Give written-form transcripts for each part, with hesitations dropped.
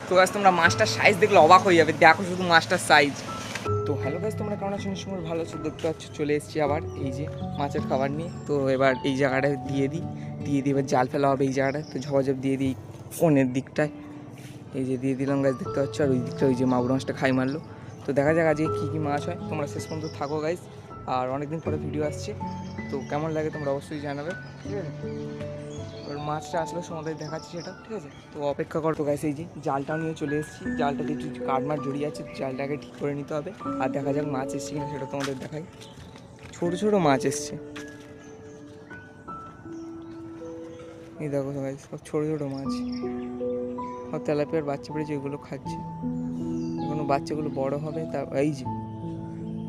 তো গাইস তোমরা মাছটার সাইজ দেখলে অবাক হয়ে যাবে, দেখো শুধু মাছটার সাইজ। তো হ্যালো গাইস, তোমরা কেমন আছো? নিশ্চয়ই ভালো আছো। দেখতে পাচ্ছ চলে এসেছি আবার এই যে মাছের খাবার নিয়ে। তো এবার এই জায়গাটায় দিয়ে দিই এবার জাল ফেলা হবে এই জায়গাটায়। তো ঝপাঝপ দিয়ে দিই কোণের দিকটায়, এই যে দিয়ে দিলাম গাইস, দেখতে পাচ্ছ। আর ওই দিকটা ওই যে মাগুর মাছটা খাই মারলো। তো দেখা যাক আজকে কী কী মাছ হয়, তোমরা শেষ পর্যন্ত থাকো গাইস। আর অনেকদিন পরে ভিডিও আসছে, তো কেমন লাগে তোমরা অবশ্যই জানাবে, ঠিক আছে? এবার মাছটা আসলে তোমাদের দেখাচ্ছি সেটা, ঠিক আছে? তো অপেক্ষা করতো গাইস। এই যে জালটা নিয়ে চলে এসেছি, জালটাতে একটু কাঠমার জড়িয়ে আছে, জালটাকে ঠিক করে নিতে হবে। আর দেখা যাক মাছ এসছে কিনা সেটা তোমাদের দেখাই। ছোট ছোট মাছ এসছে, এই দেখো গাইস, সব ছোট ছোট মাছ। সব তেলাপিয়ার বাচ্চা পড়েছে, এগুলো খাচ্ছে। এখনো বাচ্চাগুলো বড় হবে। তা এই যে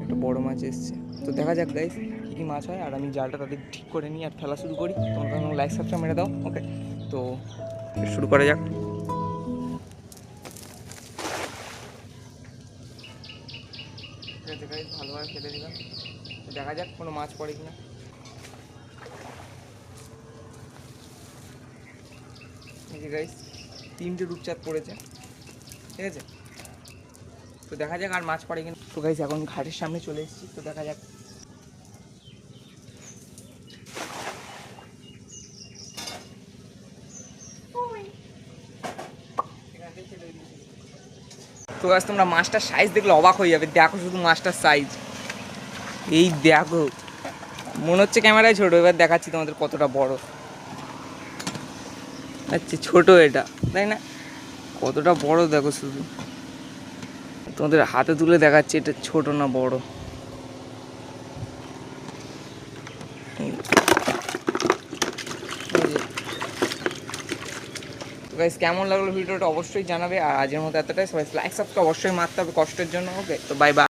একটা বড় মাছ এসছে। তো দেখা যাক গাইস কী কী মাছ হয়। আর আমি জালটা তাদের ঠিক করে নিই আর ফেলা শুরু করি। তোমরা লাইক সাবস্ক্রাইব মেরে দাও, ওকে? তো শুরু করা যাক। ঠিক আছে গাইস, ভালোভাবে ফেলে দিলাম। দেখা যাক কোনো মাছ পড়ে কিনা। এই যে গাইস 3টে রূপচাঁদ পড়েছে, ঠিক আছে? তো দেখা যাক আর মাছ পড়ে কিনা। তো গাইস এখন ঘাটের সামনে চলে এসেছি, তো দেখা যাক। তো গাইস তোমরা মাছটার সাইজ দেখলে অবাক হয়ে যাবে, দেখো শুধু মাছটার সাইজ। এই দেখো, মনে হচ্ছে ক্যামেরায় ছোট, এবার দেখাচ্ছি তোমাদের কতটা বড়। আচ্ছা ছোট এটা, তাই না? কতটা বড় দেখো শুধু, তোমাদের হাতে তুলে দেখাচ্ছি এটা ছোট না বড়। তো গাইস কেমন লাগলো ভিডিওটা অবশ্যই জানাবে। আর আজকের মতো এতটাই। সবাই লাইক সাবস্ক্রাইব অবশ্যই মারতে হবে কষ্টের জন্য, ওকে? তো বাই বাই।